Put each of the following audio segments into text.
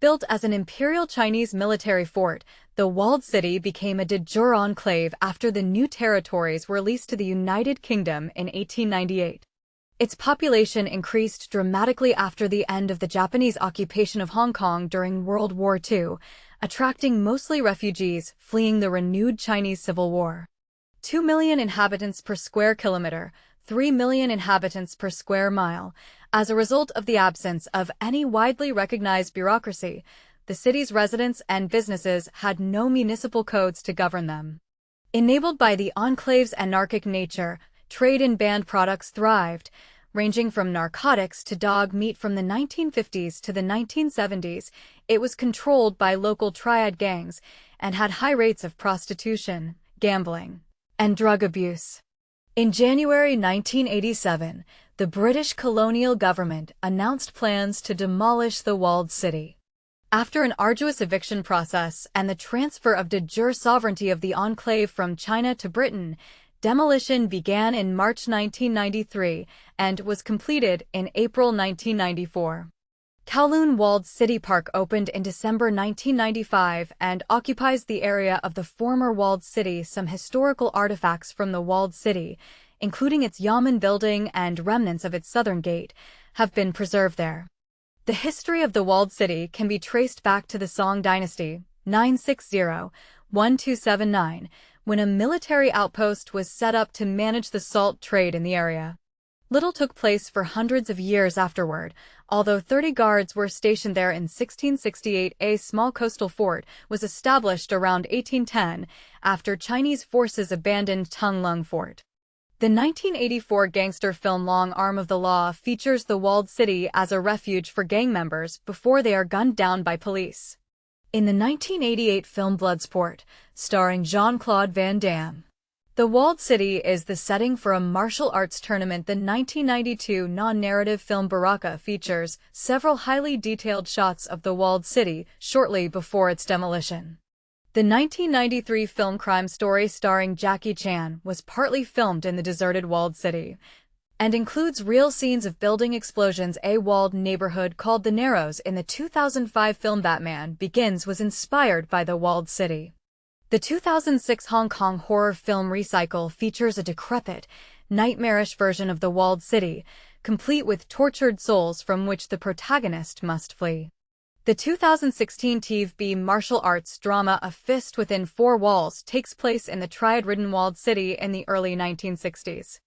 Built as an Imperial Chinese military fort, the walled city became a de jure enclave after the new territories were leased to the United Kingdom in 1898. Its population increased dramatically after the end of the Japanese occupation of Hong Kong during World War II, attracting mostly refugees fleeing the renewed Chinese Civil War. 2 million inhabitants per square kilometer, 3 million inhabitants per square mile. As a result of the absence of any widely recognized bureaucracy, the city's residents and businesses had no municipal codes to govern them. Enabled by the enclave's anarchic nature, trade in banned products thrived, ranging from narcotics to dog meat. From the 1950s to the 1970s. It was controlled by local triad gangs and had high rates of prostitution, gambling, and drug abuse. In January 1987, the British colonial government announced plans to demolish the walled city. After an arduous eviction process and the transfer of de jure sovereignty of the enclave from China to Britain, demolition began in March 1993 and was completed in April 1994. Kowloon Walled City Park opened in December 1995 and occupies the area of the former walled city. Some historical artifacts from the walled city, including its Yamen building and remnants of its southern gate, have been preserved there. The history of the walled city can be traced back to the Song Dynasty, 960–1279, when a military outpost was set up to manage the salt trade in the area. Little took place for hundreds of years afterward, although 30 guards were stationed there in 1668. A small coastal fort was established around 1810 after Chinese forces abandoned Tung Lung Fort. The 1984 gangster film Long Arm of the Law features the walled city as a refuge for gang members before they are gunned down by police. In the 1988 film Bloodsport, starring Jean-Claude Van Damme, the walled city is the setting for a martial arts tournament. The 1992 non-narrative film Baraka features several highly detailed shots of the walled city shortly before its demolition. The 1993 film Crime Story starring Jackie Chan was partly filmed in the deserted walled city, and includes real scenes of building explosions. A walled neighborhood called the Narrows in the 2005 film Batman Begins was inspired by the walled city. The 2006 Hong Kong horror film Recycle features a decrepit, nightmarish version of the walled city, complete with tortured souls from which the protagonist must flee. The 2016 TV martial arts drama A Fist Within Four Walls takes place in the triad-ridden walled city in the early 1960s.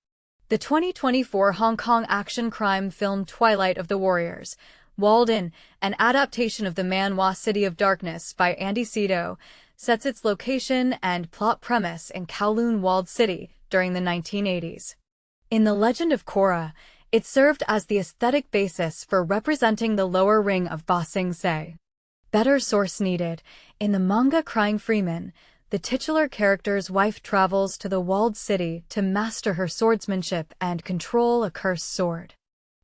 The 2024 Hong Kong action crime film Twilight of the Warriors, Walled In, an adaptation of the manhwa City of Darkness by Andy Sito, sets its location and plot premise in Kowloon Walled City during the 1980s. In The Legend of Korra, it served as the aesthetic basis for representing the lower ring of Ba Sing Se. Better source needed. In the manga Crying Freeman, the titular character's wife travels to the walled city to master her swordsmanship and control a cursed sword.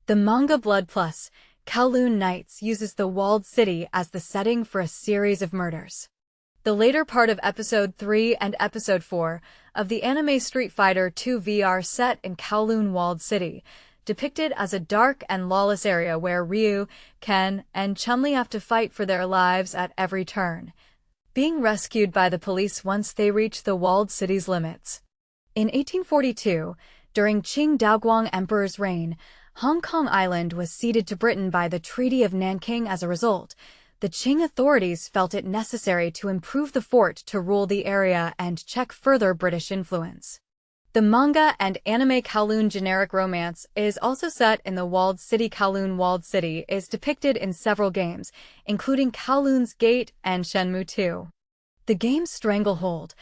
The manga Blood Plus, Kowloon Nights uses the walled city as the setting for a series of murders. The later part of Episode 3 and Episode 4 of the anime Street Fighter II VR set in Kowloon Walled City, depicted as a dark and lawless area where Ryu, Ken, and Chun-Li have to fight for their lives at every turn, being rescued by the police once they reach the walled city's limits. In 1842, during Qing Daoguang Emperor's reign, Hong Kong Island was ceded to Britain by the Treaty of Nanking. As a result, the Qing authorities felt it necessary to improve the fort to rule the area and check further British influence. The manga and anime Kowloon generic romance is also set in the walled city. Kowloon Walled City is depicted in several games, including Kowloon's Gate and Shenmue 2. The game Stranglehold,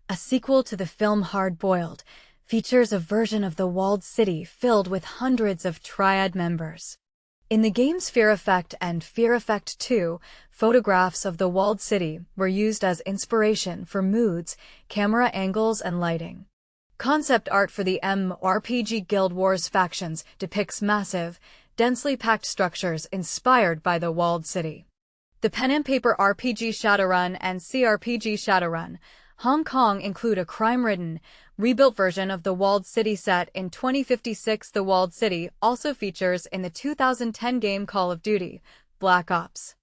a sequel to the film Hard Boiled, features a version of the walled city filled with hundreds of triad members. In the games Fear Effect and Fear Effect 2, photographs of the walled city were used as inspiration for moods, camera angles, and lighting. Concept art for the MMORPG Guild Wars factions depicts massive, densely packed structures inspired by the walled city. The pen and paper RPG Shadowrun and CRPG Shadowrun Hong Kong include a crime-ridden, rebuilt version of the walled city set in 2056. The walled city also features in the 2010 game Call of Duty: Black Ops.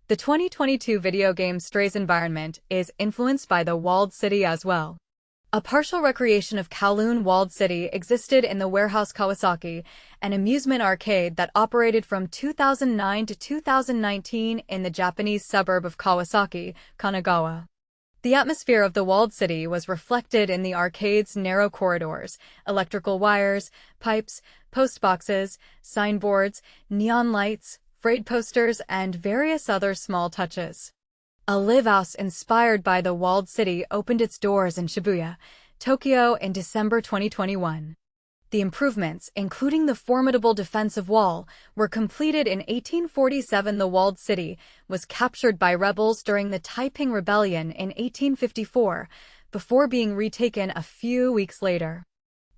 The 2022 video game Stray's environment is influenced by the walled city as well. A partial recreation of Kowloon walled city existed in the warehouse Kawasaki, an amusement arcade that operated from 2009 to 2019 in the Japanese suburb of Kawasaki, Kanagawa. The atmosphere of the walled city was reflected in the arcade's narrow corridors, electrical wires, pipes, post boxes, signboards, neon lights, freight posters, and various other small touches. A live house inspired by the walled city opened its doors in Shibuya, Tokyo in December 2021. The improvements, including the formidable defensive wall, were completed in 1847. The walled city was captured by rebels during the Taiping Rebellion in 1854, before being retaken a few weeks later.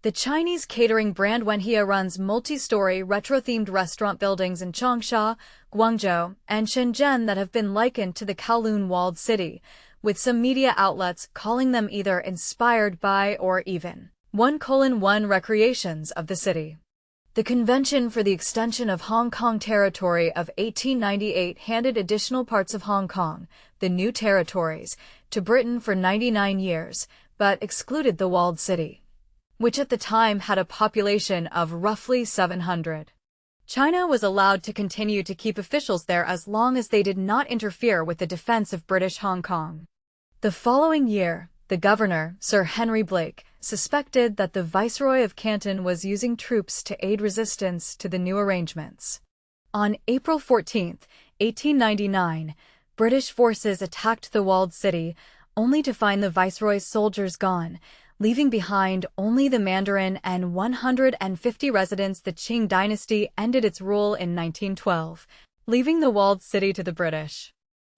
The Chinese catering brand Wenhia runs multi-story retro-themed restaurant buildings in Changsha, Guangzhou, and Shenzhen that have been likened to the Kowloon walled city, with some media outlets calling them either inspired by or even 1:1 recreations of the city. The Convention for the Extension of Hong Kong Territory of 1898 handed additional parts of Hong Kong, the new territories, to Britain for 99 years, but excluded the walled city, which at the time had a population of roughly 700. China was allowed to continue to keep officials there as long as they did not interfere with the defense of British Hong Kong. The following year, the governor, Sir Henry Blake, suspected that the Viceroy of Canton was using troops to aid resistance to the new arrangements. On April 14, 1899, British forces attacked the walled city, only to find the Viceroy's soldiers gone, leaving behind only the Mandarin and 150 residents. The Qing dynasty ended its rule in 1912, leaving the walled city to the British.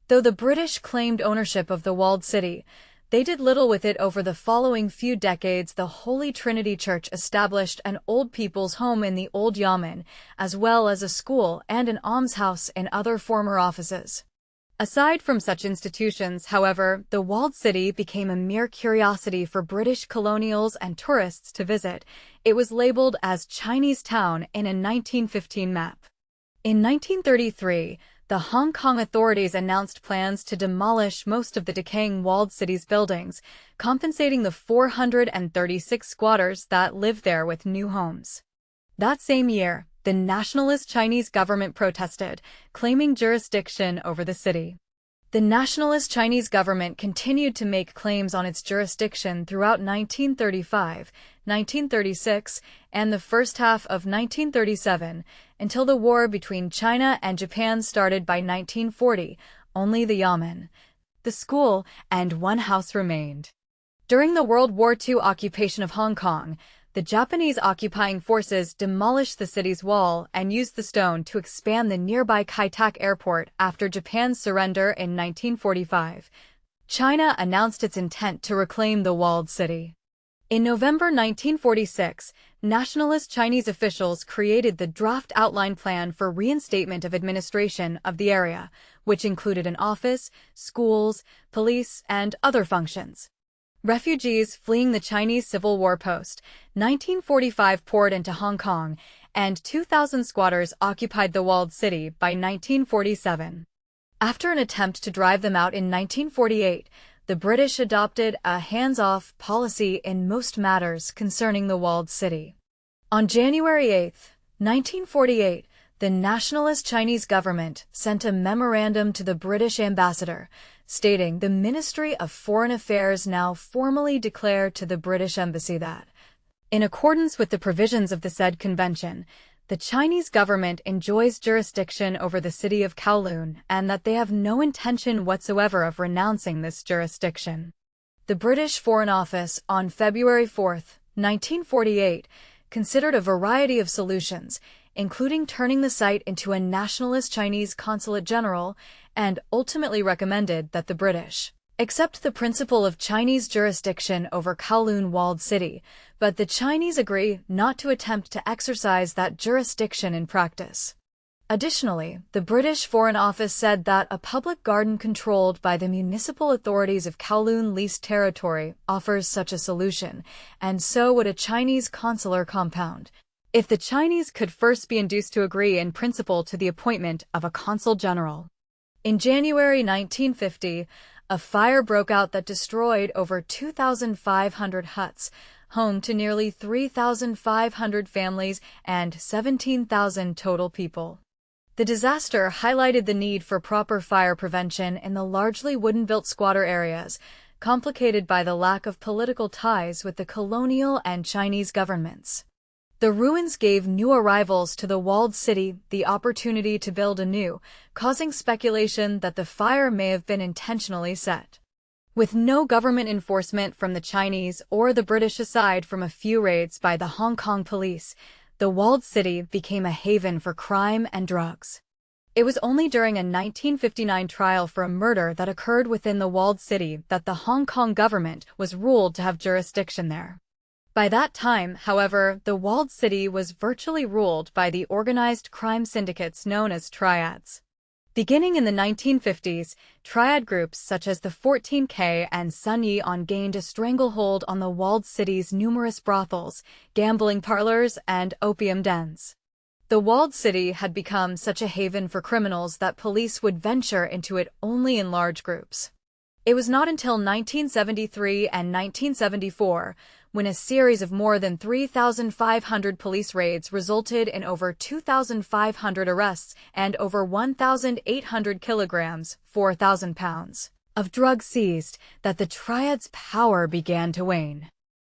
Though the British claimed ownership of the walled city, they did little with it over the following few decades. The Holy Trinity Church established an old people's home in the Old Yamen, as well as a school and an almshouse in other former offices. Aside from such institutions, however, the walled city became a mere curiosity for British colonials and tourists to visit. It was labeled as Chinese Town in a 1915 map. In 1933, the Hong Kong authorities announced plans to demolish most of the decaying walled city's buildings, compensating the 436 squatters that lived there with new homes. That same year, the nationalist Chinese government protested, claiming jurisdiction over the city. The nationalist Chinese government continued to make claims on its jurisdiction throughout 1935, 1936, and the first half of 1937, until the war between China and Japan started by 1940. Only the yamen, the school, and one house remained. During the World War II occupation of Hong Kong, the Japanese occupying forces demolished the city's wall and used the stone to expand the nearby Kai-Tak airport after Japan's surrender in 1945. China announced its intent to reclaim the walled city. In November 1946, nationalist Chinese officials created the draft outline plan for reinstatement of administration of the area, which included an office, schools, police, and other functions. Refugees fleeing the Chinese Civil War post-1945 poured into Hong Kong, and 2,000 squatters occupied the walled city by 1947. After an attempt to drive them out in 1948, the British adopted a hands-off policy in most matters concerning the walled city. On January 8, 1948, the nationalist Chinese government sent a memorandum to the British ambassador, stating the Ministry of Foreign Affairs now formally declare to the British Embassy that, in accordance with the provisions of the said convention, the Chinese government enjoys jurisdiction over the city of Kowloon and that they have no intention whatsoever of renouncing this jurisdiction. The British Foreign Office, on February 4, 1948, considered a variety of solutions, including turning the site into a nationalist Chinese consulate general, and ultimately recommended that the British accept the principle of Chinese jurisdiction over Kowloon walled city, but the Chinese agree not to attempt to exercise that jurisdiction in practice. Additionally, the British Foreign Office said that a public garden controlled by the municipal authorities of Kowloon leased territory offers such a solution, and so would a Chinese consular compound, if the Chinese could first be induced to agree in principle to the appointment of a consul general. In January 1950, a fire broke out that destroyed over 2,500 huts, home to nearly 3,500 families and 17,000 total people. The disaster highlighted the need for proper fire prevention in the largely wooden-built squatter areas, complicated by the lack of political ties with the colonial and Chinese governments. The ruins gave new arrivals to the walled city the opportunity to build anew, causing speculation that the fire may have been intentionally set. With no government enforcement from the Chinese or the British aside from a few raids by the Hong Kong police, the walled city became a haven for crime and drugs. It was only during a 1959 trial for a murder that occurred within the walled city that the Hong Kong government was ruled to have jurisdiction there. By that time, however, the walled city was virtually ruled by the organized crime syndicates known as triads. Beginning in the 1950s, triad groups such as the 14K and Sun Yi-on gained a stranglehold on the walled city's numerous brothels, gambling parlors, and opium dens. The walled city had become such a haven for criminals that police would venture into it only in large groups. It was not until 1973 and 1974, when a series of more than 3,500 police raids resulted in over 2,500 arrests and over 1,800 kilograms, 4,000 pounds, of drugs seized, that the triad's power began to wane.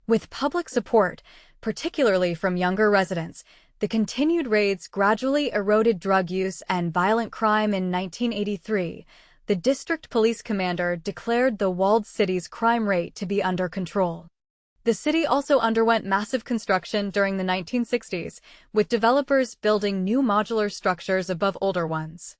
With public support, particularly from younger residents, the continued raids gradually eroded drug use and violent crime. In 1983, the district police commander declared the walled city's crime rate to be under control. The city also underwent massive construction during the 1960s, with developers building new modular structures above older ones.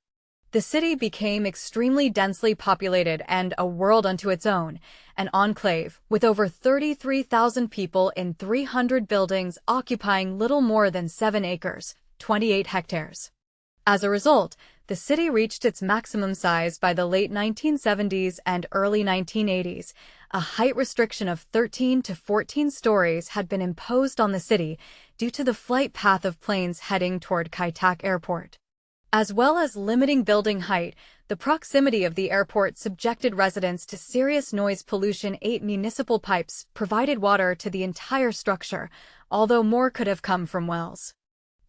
The city became extremely densely populated and a world unto its own, an enclave with over 33,000 people in 300 buildings occupying little more than 7 acres, 28 hectares. As a result, the city reached its maximum size by the late 1970s and early 1980s. A height restriction of 13 to 14 stories had been imposed on the city due to the flight path of planes heading toward Kai Tak Airport. As well as limiting building height, the proximity of the airport subjected residents to serious noise pollution. 8 municipal pipes provided water to the entire structure, although more could have come from wells.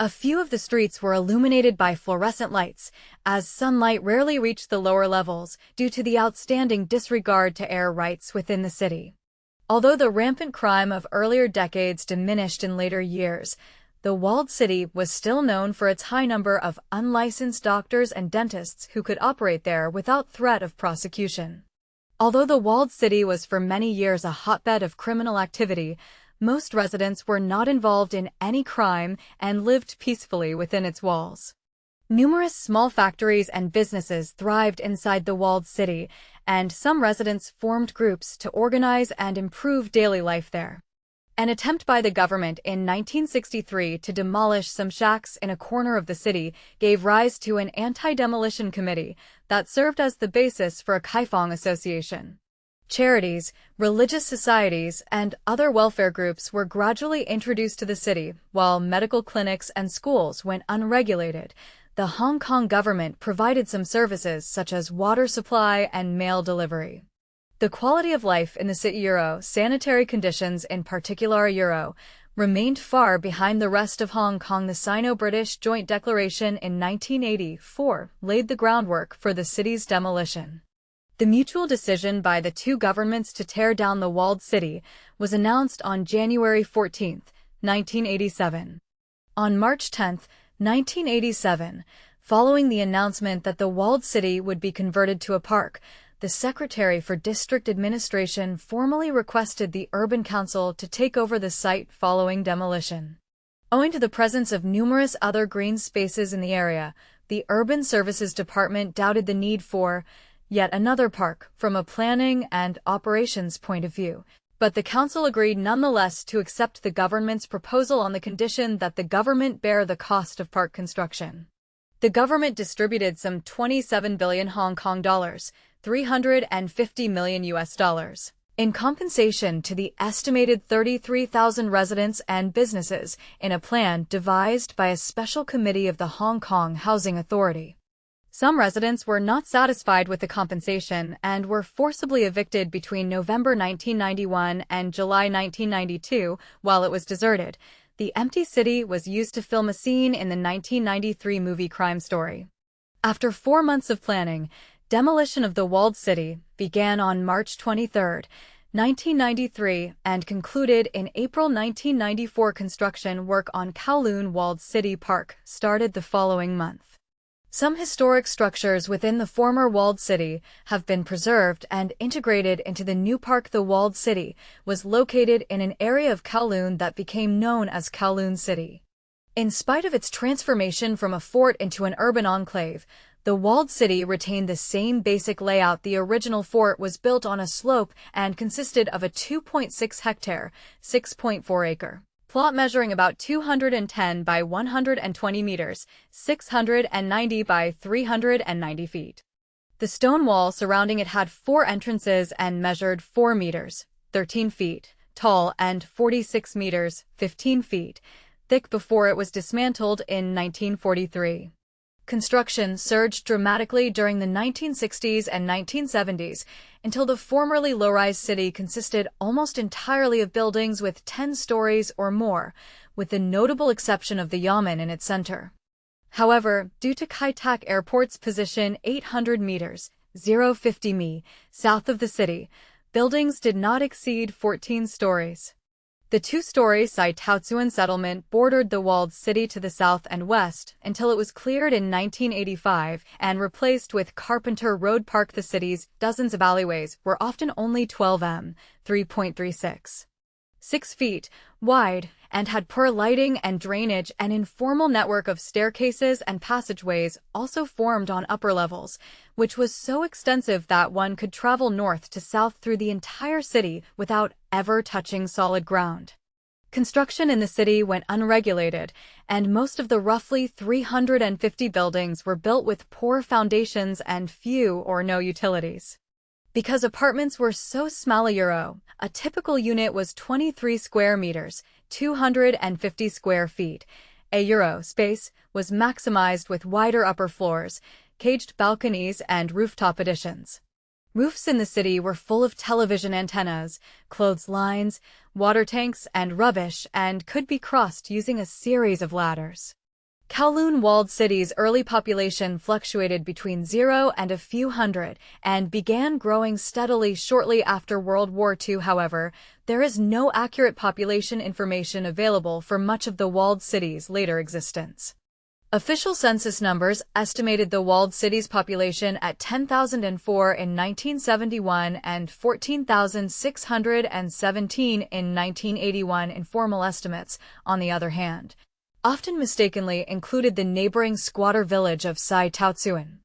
A few of the streets were illuminated by fluorescent lights, as sunlight rarely reached the lower levels due to the outstanding disregard to air rights within the city. Although the rampant crime of earlier decades diminished in later years, the walled city was still known for its high number of unlicensed doctors and dentists who could operate there without threat of prosecution. Although the walled city was for many years a hotbed of criminal activity, most residents were not involved in any crime and lived peacefully within its walls. Numerous small factories and businesses thrived inside the walled city, and some residents formed groups to organize and improve daily life there. An attempt by the government in 1963 to demolish some shacks in a corner of the city gave rise to an anti-demolition committee that served as the basis for a Kaifeng association. Charities, religious societies, and other welfare groups were gradually introduced to the city, while medical clinics and schools went unregulated. The Hong Kong government provided some services such as water supply and mail delivery. The quality of life in the city sanitary conditions in particular remained far behind the rest of Hong Kong. The Sino-British Joint Declaration in 1984 laid the groundwork for the city's demolition. The mutual decision by the two governments to tear down the walled city was announced on January 14, 1987. On March 10, 1987, following the announcement that the walled city would be converted to a park, the Secretary for District Administration formally requested the Urban Council to take over the site following demolition. Owing to the presence of numerous other green spaces in the area, the Urban Services Department doubted the need for yet another park from a planning and operations point of view, but the council agreed nonetheless to accept the government's proposal on the condition that the government bear the cost of park construction. The government distributed some 27 billion Hong Kong dollars, $350 million US, in compensation to the estimated 33,000 residents and businesses in a plan devised by a special committee of the Hong Kong Housing Authority. Some residents were not satisfied with the compensation and were forcibly evicted between November 1991 and July 1992 while it was deserted. The empty city was used to film a scene in the 1993 movie Crime Story. After 4 months of planning, demolition of the walled city began on March 23, 1993, and concluded in April 1994. Construction work on Kowloon Walled City Park started the following month. Some historic structures within the former walled city have been preserved and integrated into the new park. The walled city was located in an area of Kowloon that became known as Kowloon City. In spite of its transformation from a fort into an urban enclave, the walled city retained the same basic layout. The original fort was built on a slope and consisted of a 2.6-hectare, 6.4-acre plot measuring about 210 by 120 meters, 690 by 390 feet. The stone wall surrounding it had 4 entrances and measured 4 meters, 13 feet, tall and 46 meters, 15 feet, thick before it was dismantled in 1943. Construction surged dramatically during the 1960s and 1970s until the formerly low-rise city consisted almost entirely of buildings with 10 stories or more, with the notable exception of the Yamen in its center. However, due to Kai Tak Airport's position 800 meters (050 mi) south of the city, buildings did not exceed 14 stories. The 2-story Sai Taotsuan settlement bordered the walled city to the south and west until it was cleared in 1985 and replaced with Carpenter Road Park. The city's dozens of alleyways were often only 12 m, 3.36 6 feet wide, and had poor lighting and drainage. An informal network of staircases and passageways also formed on upper levels, which was so extensive that one could travel north to south through the entire city without ever touching solid ground. Construction in the city went unregulated, and most of the roughly 350 buildings were built with poor foundations and few or no utilities. Because apartments were so small, a typical unit was 23 square meters, 250 square feet. A space was maximized with wider upper floors, caged balconies, and rooftop additions. Roofs in the city were full of television antennas, clothes lines, water tanks, and rubbish, and could be crossed using a series of ladders. Kowloon walled city's early population fluctuated between 0 and a few hundred and began growing steadily shortly after World War II. However, there is no accurate population information available for much of the walled city's later existence. Official census numbers estimated the walled city's population at 10,004 in 1971 and 14,617 in 1981. Informal estimates, on the other hand, often mistakenly included the neighboring squatter village of Sai Taotsuan.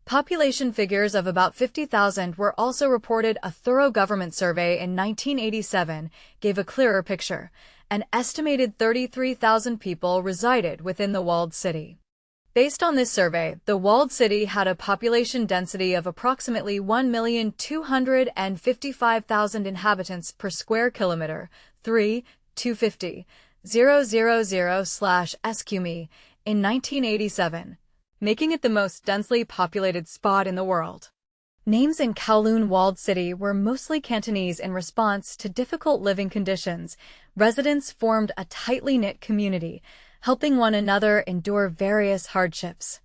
Population figures of about 50,000 were also reported. A thorough government survey in 1987 gave a clearer picture. An estimated 33,000 people resided within the walled city. Based on this survey, the walled city had a population density of approximately 1,255,000 inhabitants per square kilometer, 3,250. 000/sq.mi in 1987, making it the most densely populated spot in the world. Names in Kowloon walled city were mostly Cantonese. In response to difficult living conditions, residents formed a tightly knit community, helping one another endure various hardships.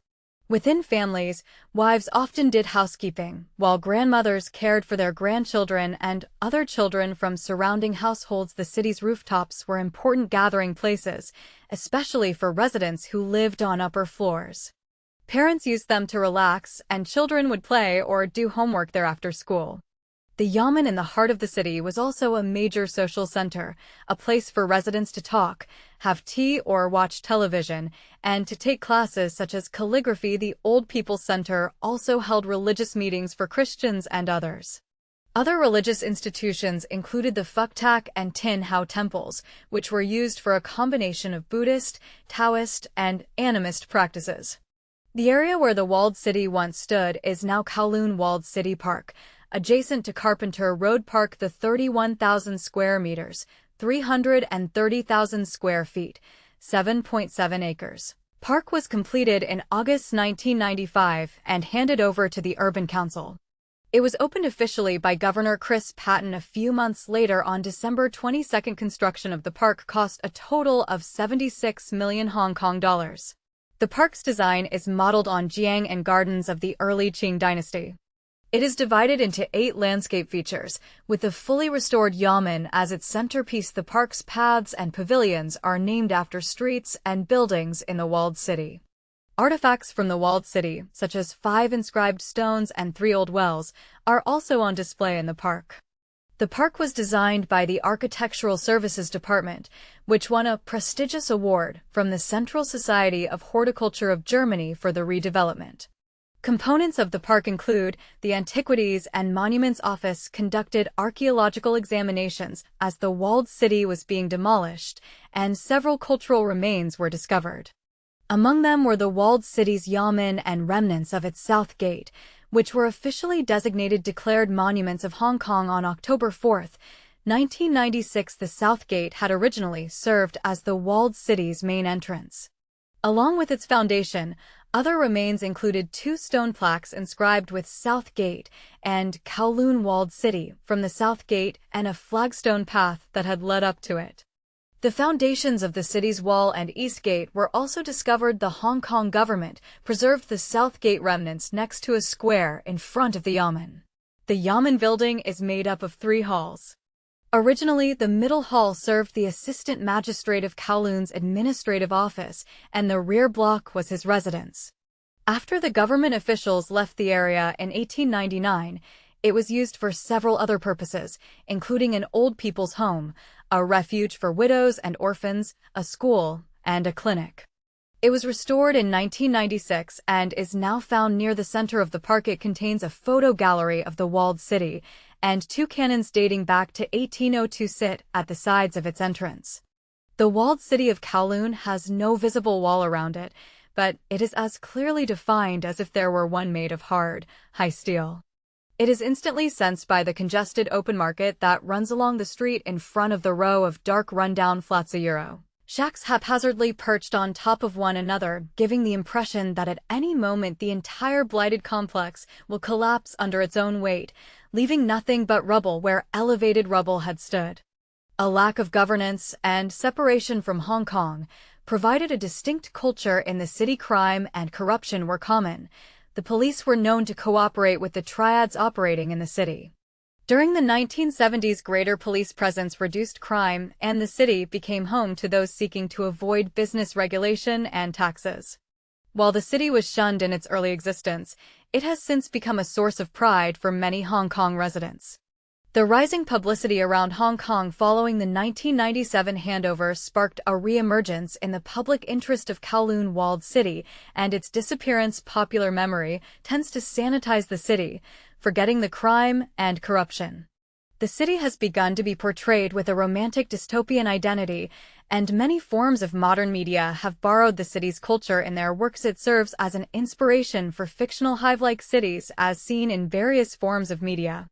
Within families, wives often did housekeeping, while grandmothers cared for their grandchildren and other children from surrounding households. The city's rooftops were important gathering places, especially for residents who lived on upper floors. Parents used them to relax, and children would play or do homework there after school. The Yamen in the heart of the city was also a major social center, a place for residents to talk, have tea or watch television, and to take classes such as calligraphy. The Old People's Center also held religious meetings for Christians and others. Other religious institutions included the Phuktak and Tin Hau temples, which were used for a combination of Buddhist, Taoist, and animist practices. The area where the walled city once stood is now Kowloon Walled City Park, adjacent to Carpenter Road Park. The 31,000 square meters, 330,000 square feet, 7.7 acres, park was completed in August 1995 and handed over to the Urban Council. It was opened officially by Governor Chris Patten a few months later on December 22. Construction of the park cost a total of 76 million Hong Kong dollars. The park's design is modeled on Jiang and gardens of the early Qing dynasty. It is divided into 8 landscape features, with the fully restored Yamen as its centerpiece. The park's paths and pavilions are named after streets and buildings in the walled city. Artifacts from the walled city, such as 5 inscribed stones and 3 old wells, are also on display in the park. The park was designed by the Architectural Services Department, which won a prestigious award from the Central Society of Horticulture of Germany for the redevelopment. Components of the park include the Antiquities and Monuments Office conducted archaeological examinations as the walled city was being demolished, and several cultural remains were discovered. Among them were the walled city's Yamen and remnants of its South Gate, which were officially designated Declared Monuments of Hong Kong on October 4, 1996. The South Gate had originally served as the walled city's main entrance. Along with its foundation, other remains included 2 stone plaques inscribed with South Gate and Kowloon Walled City from the South Gate and a flagstone path that had led up to it. The foundations of the city's wall and East Gate were also discovered. The Hong Kong government preserved the South Gate remnants next to a square in front of the Yamen. The Yamen building is made up of 3 halls. Originally, the middle hall served the Assistant Magistrate of Kowloon's administrative office, and the rear block was his residence. After the government officials left the area in 1899, it was used for several other purposes, including an old people's home, a refuge for widows and orphans, a school, and a clinic. It was restored in 1996 and is now found near the center of the park. It contains a photo gallery of the walled city, and 2 cannons dating back to 1802 sit at the sides of its entrance. The walled city of Kowloon has no visible wall around it, but it is as clearly defined as if there were one made of hard, high steel. It is instantly sensed by the congested open market that runs along the street in front of the row of dark rundown flats. Shacks haphazardly perched on top of one another, giving the impression that at any moment the entire blighted complex will collapse under its own weight, leaving nothing but rubble where elevated rubble had stood. A lack of governance and separation from Hong Kong provided a distinct culture in the city. Crime and corruption were common. The police were known to cooperate with the triads operating in the city. During the 1970s, greater police presence reduced crime, and the city became home to those seeking to avoid business regulation and taxes. While the city was shunned in its early existence, it has since become a source of pride for many Hong Kong residents. The rising publicity around Hong Kong following the 1997 handover sparked a re-emergence in the public interest of Kowloon Walled City, and its disappearance. Popular memory tends to sanitize the city, forgetting the crime and corruption. The city has begun to be portrayed with a romantic dystopian identity, and many forms of modern media have borrowed the city's culture in their works. It serves as an inspiration for fictional hive-like cities as seen in various forms of media.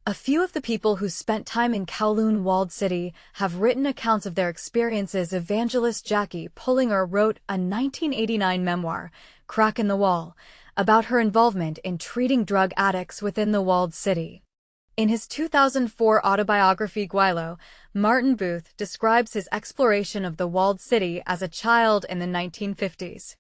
A few of the people who spent time in Kowloon Walled City have written accounts of their experiences. Evangelist Jackie Pullinger wrote a 1989 memoir, Crack in the Wall, about her involvement in treating drug addicts within the walled city. In his 2004 autobiography Guilo, Martin Booth describes his exploration of the walled city as a child in the 1950s.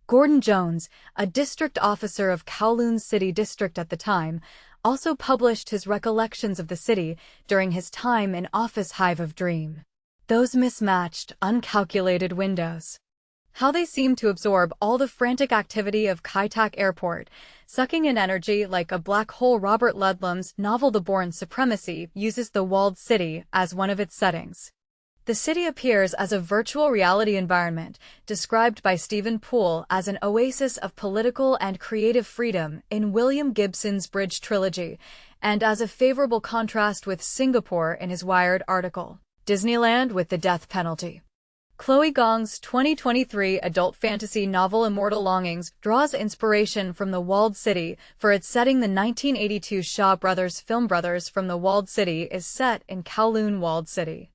Gordon Jones, a district officer of Kowloon City District at the time, also published his recollections of the city during his time in Office Hive of Dream. Those mismatched, uncalculated windows. How they seem to absorb all the frantic activity of Kai Tak Airport, sucking in energy like a black hole. Robert Ludlum's novel The Bourne Supremacy uses the walled city as one of its settings. The city appears as a virtual reality environment, described by Stephen Poole as an oasis of political and creative freedom in William Gibson's Bridge trilogy, and as a favorable contrast with Singapore in his Wired article, Disneyland with the Death Penalty. Chloe Gong's 2023 adult fantasy novel Immortal Longings draws inspiration from the walled city for its setting. The 1982 Shaw Brothers film Brothers from the Walled City is set in Kowloon Walled City.